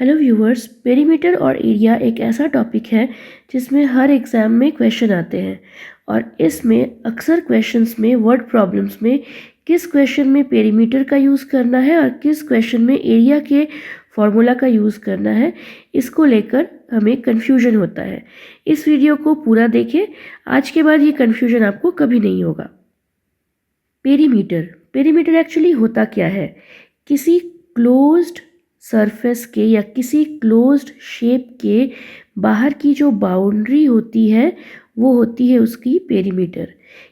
Hello viewers, perimeter और area एक ऐसा टॉपिक है जिसमें हर एग्ज़ाम में क्वेश्चन आते हैं और इसमें अक्सर क्वेश्चंस में वर्ड प्रॉब्लम्स में किस क्वेश्चन में पेरीमीटर का यूज़ करना है और किस क्वेश्चन में एरिया के फॉर्मूला का यूज़ करना है, इसको लेकर हमें कन्फ्यूजन होता है। इस वीडियो को पूरा देखें, आज के बाद ये कन्फ्यूजन आपको कभी नहीं होगा। पेरीमीटर एक्चुअली होता क्या है? किसी क्लोज्ड सरफेस के या किसी क्लोज्ड शेप के बाहर की जो बाउंड्री होती है वो होती है उसकी पेरीमीटर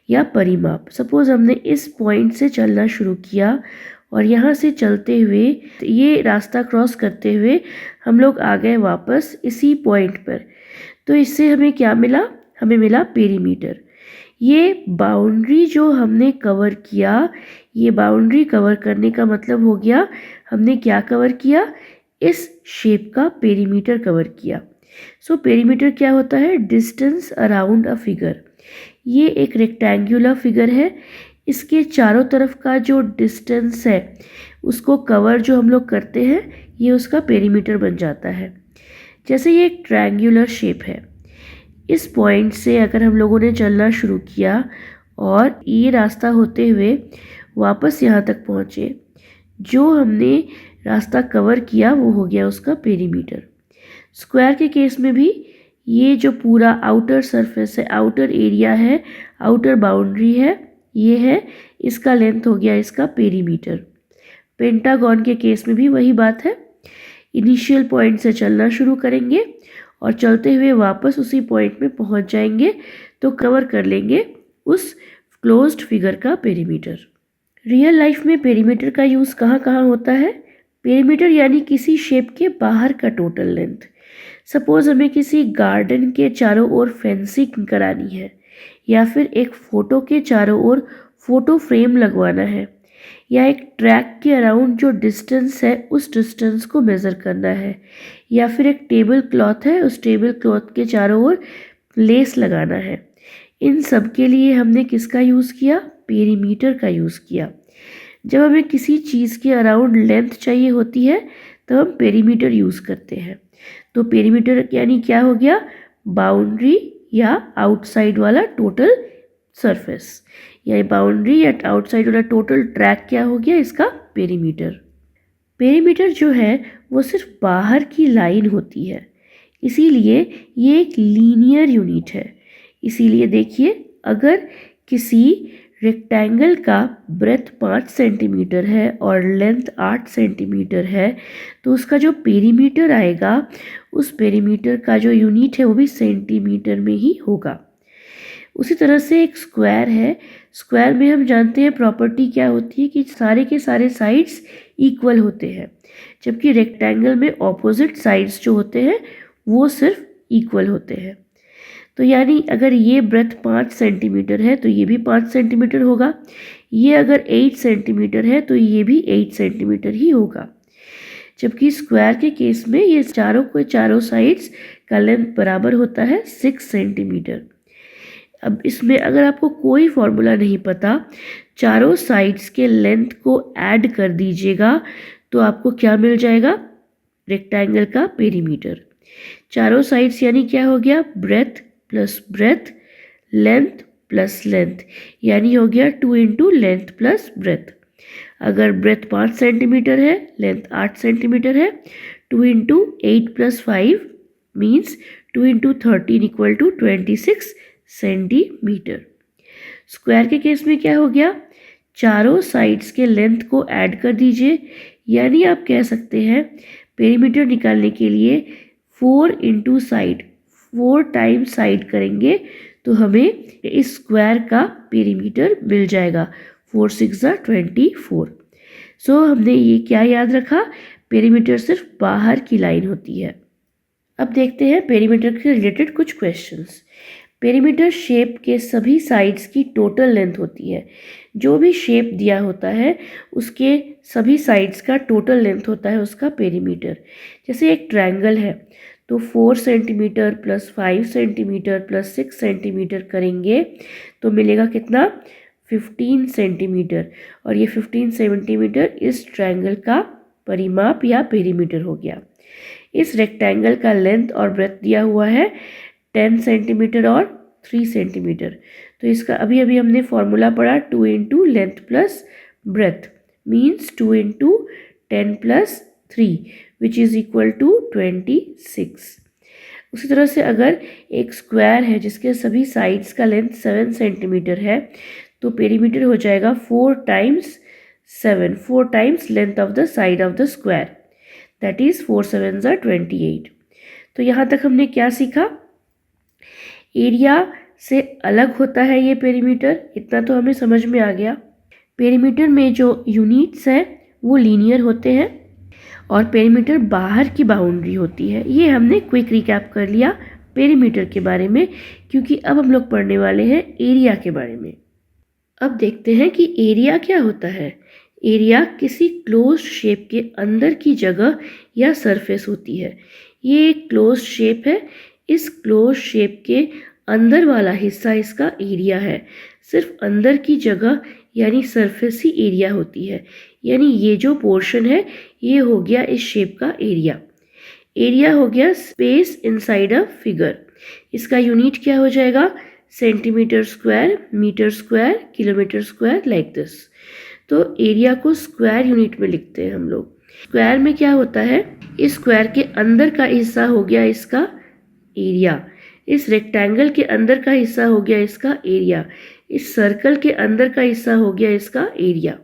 या परिमाप। सपोज हमने इस पॉइंट से चलना शुरू किया और यहाँ से चलते हुए ये रास्ता क्रॉस करते हुए हम लोग आ गए वापस इसी पॉइंट पर, तो इससे हमें क्या मिला? हमें मिला पेरीमीटर। ये बाउंड्री जो हमने कवर किया, ये बाउंड्री कवर करने का मतलब हो गया हमने क्या कवर किया? इस शेप का पेरीमीटर कवर किया। सो पेरीमीटर क्या होता है? Distance around a figure. ये एक रेक्टेंगुलर फिगर है, इसके चारों तरफ का जो डिस्टेंस है उसको कवर जो हम लोग करते हैं ये उसका पेरीमीटर बन जाता है। जैसे ये एक ट्रायंगुलर शेप है, इस पॉइंट से अगर हम लोगों ने चलना शुरू किया और ये रास्ता होते हुए वापस यहाँ तक पहुँचे, जो हमने रास्ता कवर किया वो हो गया उसका पेरीमीटर। स्क्वायर के केस में भी ये जो पूरा आउटर सरफेस है, आउटर एरिया है, आउटर बाउंड्री है, ये है, इसका लेंथ हो गया इसका पेरीमीटर। पेंटागन के केस में भी वही बात है, इनिशियल पॉइंट से चलना शुरू करेंगे और चलते हुए वापस उसी पॉइंट में पहुंच जाएंगे तो कवर कर लेंगे उस क्लोज्ड फिगर का पेरीमीटर। रियल लाइफ में पेरीमीटर का यूज़ कहाँ कहाँ होता है? पेरीमीटर यानी किसी शेप के बाहर का टोटल लेंथ। सपोज हमें किसी गार्डन के चारों ओर फेंसिंग करानी है या फिर एक फ़ोटो के चारों ओर फ़ोटो फ्रेम लगवाना है या एक ट्रैक के अराउंड जो डिस्टेंस है उस डिस्टेंस को मेज़र करना है या फिर एक टेबल क्लॉथ है, उस टेबल क्लॉथ के चारों ओर लेस लगाना है। इन सब के लिए हमने किसका यूज़ किया? पेरीमीटर का यूज़ किया। जब हमें किसी चीज़ के अराउंड लेंथ चाहिए होती है तो हम पेरीमीटर यूज़ करते हैं। तो पेरीमीटर यानी क्या हो गया? बाउंड्री या आउटसाइड वाला टोटल सरफेस, या बाउंड्री या आउटसाइड वाला टोटल ट्रैक क्या हो गया? इसका पेरीमीटर। पेरीमीटर जो है वो सिर्फ बाहर की लाइन होती है, इसीलिए ये एक लीनियर यूनिट है। इसीलिए देखिए, अगर किसी रेक्टेंगल का ब्रेथ 5 सेंटीमीटर है और लेंथ 8 सेंटीमीटर है तो उसका जो पेरीमीटर आएगा उस पेरीमीटर का जो यूनिट है वो भी सेंटीमीटर में ही होगा। उसी तरह से एक स्क्वायर है, स्क्वायर में हम जानते हैं प्रॉपर्टी क्या होती है कि सारे के सारे साइड्स इक्वल होते हैं, जबकि रेक्टेंगल में ऑपोजिट साइड्स जो होते हैं वो सिर्फ इक्वल होते हैं। तो यानी अगर ये ब्रेथ 5 सेंटीमीटर है तो ये भी 5 सेंटीमीटर होगा, ये अगर 8 सेंटीमीटर है तो ये भी 8 सेंटीमीटर ही होगा। जबकि स्क्वायर के केस में ये चारों के चारों साइड्स का लेंथ बराबर होता है 6 सेंटीमीटर। अब इसमें अगर आपको कोई फॉर्मूला नहीं पता, चारों साइड्स के लेंथ को ऐड कर दीजिएगा तो आपको क्या मिल जाएगा? रेक्टेंगल का पेरीमीटर। चारों साइड्स यानी क्या हो गया? Breadth plus breadth, length plus length, यानी हो गया 2 इंटू लेंथ प्लस ब्रेथ। अगर ब्रेथ 5 सेंटीमीटर है, लेंथ 8 सेंटीमीटर है, 2 into 8 plus 5 means 2 into 13 equal to 26 centimetre. Square के केस में क्या हो गया? चारों साइड्स के लेंथ को ऐड कर दीजिए, यानी आप कह सकते हैं पेरीमीटर निकालने के लिए 4 इंटू साइड, 4 टाइम्स साइड करेंगे तो हमें इस स्क्वायर का पेरीमीटर मिल जाएगा। 4 6 24। सो हमने ये क्या याद रखा? पेरीमीटर सिर्फ बाहर की लाइन होती है। अब देखते हैं पेरीमीटर के रिलेटेड कुछ क्वेश्चंस। पेरीमीटर शेप के सभी साइड्स की टोटल लेंथ होती है। जो भी शेप दिया होता है उसके सभी साइड्स का टोटल लेंथ होता है उसका पेरीमीटर। जैसे एक ट्रायंगल है तो 4 centimetre plus 5 centimetre plus 6 centimetre करेंगे तो मिलेगा कितना? 15 सेंटीमीटर। और ये 15 सेंटीमीटर इस ट्रायंगल का परिमाप या पेरीमीटर हो गया। इस रेक्टेंगल का लेंथ और ब्रेथ दिया हुआ है 10 सेंटीमीटर और 3 सेंटीमीटर। तो इसका अभी अभी हमने फॉर्मूला पढ़ा 2 into length plus breadth means 2 into 10 plus 3 which is equal to 26। उसी तरह से अगर एक स्क्वायर है जिसके सभी साइड्स का लेंथ 7 सेंटीमीटर है तो पेरीमीटर हो जाएगा 4 times 7, 4 times length of the side of the square, that is 4 7 ज़ा 28। तो यहाँ तक हमने क्या सीखा? एरिया से अलग होता है ये पेरीमीटर, इतना तो हमें समझ में आ गया। पेरीमीटर में जो यूनिट्स हैं वो लीनियर होते हैं और पेरीमीटर बाहर की बाउंड्री होती है। ये हमने क्विक रिकैप कर लिया पेरीमीटर के बारे में, क्योंकि अब हम लोग पढ़ने वाले हैं एरिया के बारे में। अब देखते हैं कि एरिया क्या होता है। एरिया किसी क्लोज्ड शेप के अंदर की जगह या सरफेस होती है। ये एक क्लोज्ड शेप है। इस क्लोज्ड शेप के अंदर वाला हिस्सा इसका एरिया है। सिर्फ अंदर की जगह यानी सरफेस ही एरिया होती है। यानी ये जो पोर्शन है ये हो गया इस शेप का एरिया। एरिया हो गया स्पेस इनसाइड अ फिगर। इसका यूनिट क्या हो जाएगा? Centimetre square, metre square, kilometre square, like this. तो एरिया को स्क्वायर यूनिट में लिखते हैं हम लोग। स्क्वायर में क्या होता है? इस स्क्वायर के अंदर का हिस्सा हो गया इसका एरिया। इस रेक्टेंगल के अंदर का हिस्सा हो गया इसका एरिया। इस सर्कल के अंदर का हिस्सा हो गया इसका एरिया।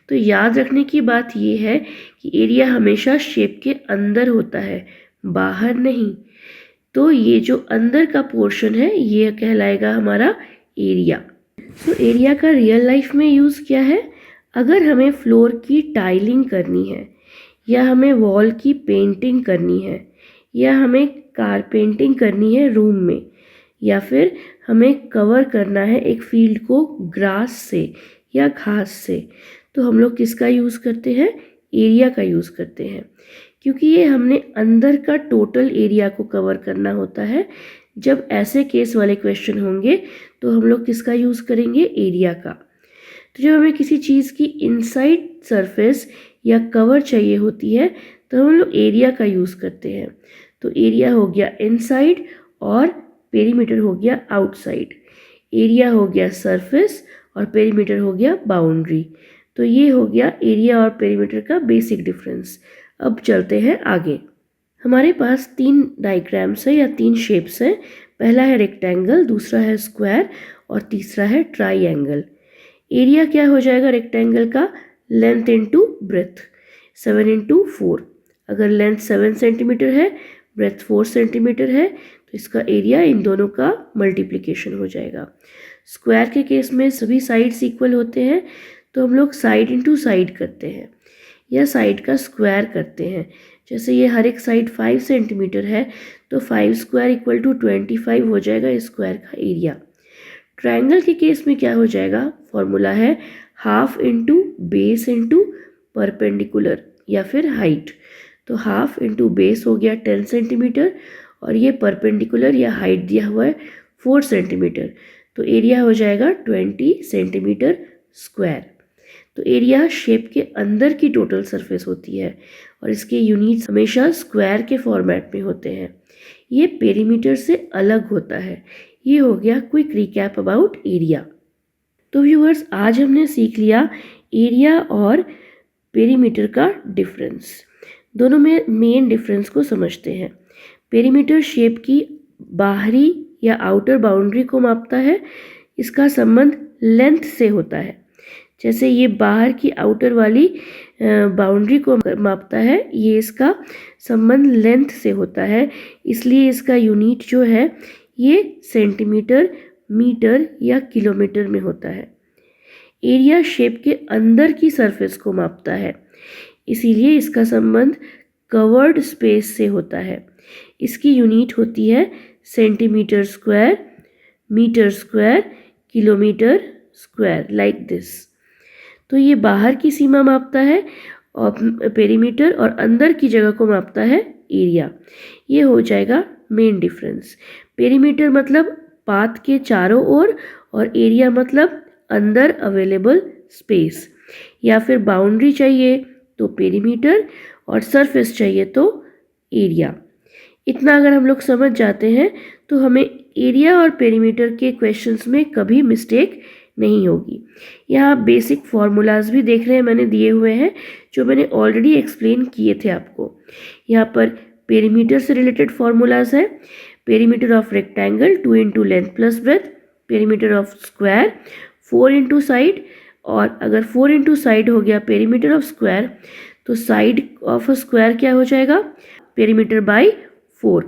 तो याद रखने की बात यह है कि एरिया हमेशा शेप के अंदर होता है, बाहर नहीं। तो ये जो अंदर का पोर्शन है ये कहलाएगा हमारा एरिया। तो एरिया का रियल लाइफ में यूज़ क्या है? अगर हमें फ्लोर की टाइलिंग करनी है, या हमें वॉल की पेंटिंग करनी है, या हमें कारपेंटिंग करनी है रूम में, या फिर हमें कवर करना है एक फील्ड को ग्रास से या घास से, तो हम लोग किसका यूज़ करते हैं? एरिया का यूज़ करते हैं, क्योंकि ये हमने अंदर का टोटल एरिया को कवर करना होता है। जब ऐसे केस वाले क्वेश्चन होंगे तो हम लोग किसका यूज़ करेंगे? एरिया का। तो जब हमें किसी चीज़ की इनसाइड सरफेस या कवर चाहिए होती है तो हम लोग एरिया का यूज़ करते हैं। तो एरिया हो गया इनसाइड और पेरीमीटर हो गया आउटसाइड। एरिया हो गया सरफेस और पेरीमीटर हो गया बाउंड्री। तो ये हो गया एरिया और पेरीमीटर का बेसिक डिफरेंस। अब चलते हैं आगे। हमारे पास 3 डायग्राम्स है या 3 शेप्स हैं। पहला है रेक्टेंगल, दूसरा है स्क्वायर और तीसरा है ट्राइएंगल। एरिया क्या हो जाएगा रेक्टेंगल का? Length into breadth, 7 into 4। अगर लेंथ 7 सेंटीमीटर है, ब्रेथ 4 सेंटीमीटर है, तो इसका एरिया इन दोनों का मल्टीप्लिकेशन हो जाएगा। स्क्वायर के केस में सभी साइड्स इक्वल होते हैं, तो हम लोग साइड इंटू साइड करते हैं या साइड का स्क्वायर करते हैं। जैसे ये हर एक साइड 5 सेंटीमीटर है तो 5 स्क्वायर इक्वल टू 25 हो जाएगा इस स्क्वायर का एरिया। ट्रायंगल के केस में क्या हो जाएगा? फॉर्मूला है half into base into perpendicular या फिर हाइट। तो हाफ इंटू बेस हो गया 10 सेंटीमीटर और ये परपेंडिकुलर या हाइट दिया हुआ है 4 सेंटीमीटर, तो एरिया हो जाएगा 20 सेंटीमीटर स्क्वायर। तो एरिया शेप के अंदर की टोटल सरफेस होती है और इसके यूनिट्स हमेशा स्क्वायर के फॉर्मेट में होते हैं। ये पेरीमीटर से अलग होता है। ये हो गया क्विक रिकैप अबाउट एरिया। तो व्यूअर्स, आज हमने सीख लिया एरिया और पेरीमीटर का डिफरेंस। दोनों में मेन डिफरेंस को समझते हैं। पेरीमीटर शेप की बाहरी या आउटर बाउंड्री को मापता है। इसका संबंध लेंथ से होता है। जैसे ये बाहर की आउटर वाली बाउंड्री को मापता है, ये इसका संबंध लेंथ से होता है, इसलिए इसका यूनिट जो है ये सेंटीमीटर, मीटर या किलोमीटर में होता है। एरिया शेप के अंदर की सरफेस को मापता है, इसीलिए इसका संबंध कवर्ड स्पेस से होता है। इसकी यूनिट होती है centimetre square, metre square, kilometre square, like this. तो ये बाहर की सीमा मापता है और पेरीमीटर, और अंदर की जगह को मापता है एरिया। ये हो जाएगा मेन डिफरेंस। पेरीमीटर मतलब पाथ के चारों ओर और एरिया मतलब अंदर अवेलेबल स्पेस। या फिर बाउंड्री चाहिए तो पेरीमीटर और सरफेस चाहिए तो एरिया। इतना अगर हम लोग समझ जाते हैं तो हमें एरिया और पेरीमीटर के क्वेश्चंस में कभी मिस्टेक नहीं होगी। यहाँ बेसिक फार्मूलाज भी देख रहे हैं मैंने दिए हुए हैं, जो मैंने ऑलरेडी एक्सप्लेन किए थे आपको। यहाँ पर पेरीमीटर से रिलेटेड फार्मूलाज है। Perimeter of rectangle 2 into length plus breath, perimeter of square 4 into side, और अगर 4 इंटू साइड हो गया पेरीमीटर ऑफ स्क्वायर तो साइड ऑफ अ स्क्वायर क्या हो जाएगा, पेरीमीटर बाय 4।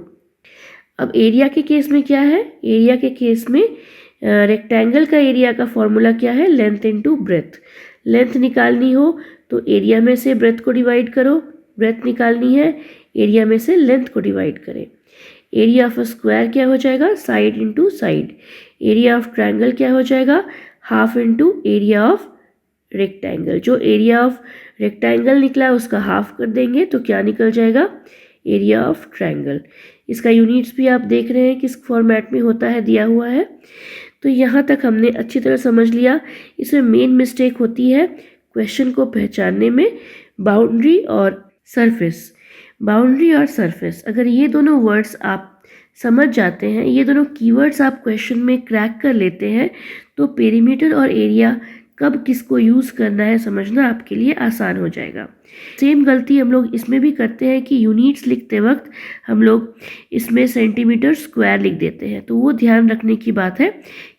अब एरिया के केस में क्या है, एरिया के केस में रेक्टेंगल का एरिया का फॉर्मूला क्या है, लेंथ इनटू ब्रेथ। लेंथ निकालनी हो तो एरिया में से ब्रेथ को डिवाइड करो, ब्रेथ निकालनी है एरिया में से लेंथ को डिवाइड करें। एरिया ऑफ अ स्क्वायर क्या हो जाएगा, side into side. Area of triangle क्या हो जाएगा, half into area of rectangle. जो एरिया ऑफ रेक्टेंगल निकला उसका हाफ कर देंगे तो क्या निकल जाएगा, एरिया ऑफ ट्रायंगल। इसका यूनिट्स भी आप देख रहे हैं किस फॉर्मेट में होता है, दिया हुआ है। तो यहाँ तक हमने अच्छी तरह समझ लिया। इसमें मेन मिस्टेक होती है क्वेश्चन को पहचानने में, बाउंड्री और सरफेस। बाउंड्री और सरफेस, अगर ये दोनों वर्ड्स आप समझ जाते हैं, ये दोनों कीवर्ड्स आप क्वेश्चन में क्रैक कर लेते हैं, तो पेरीमीटर और एरिया कब किसको यूज़ करना है समझना आपके लिए आसान हो जाएगा। सेम गलती हम लोग इसमें भी करते हैं कि यूनिट्स लिखते वक्त हम लोग इसमें सेंटीमीटर स्क्वायर लिख देते हैं, तो वो ध्यान रखने की बात है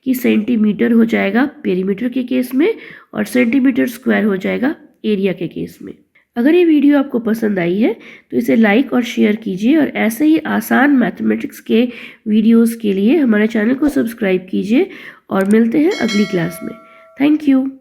कि सेंटीमीटर हो जाएगा पेरीमीटर के केस में और सेंटीमीटर स्क्वायर हो जाएगा एरिया के केस में। अगर ये वीडियो आपको पसंद आई है तो इसे लाइक और शेयर कीजिए, और ऐसे ही आसान मैथमेटिक्स के वीडियोस के लिए हमारे चैनल को सब्सक्राइब कीजिए, और मिलते हैं अगली क्लास में। Thank you.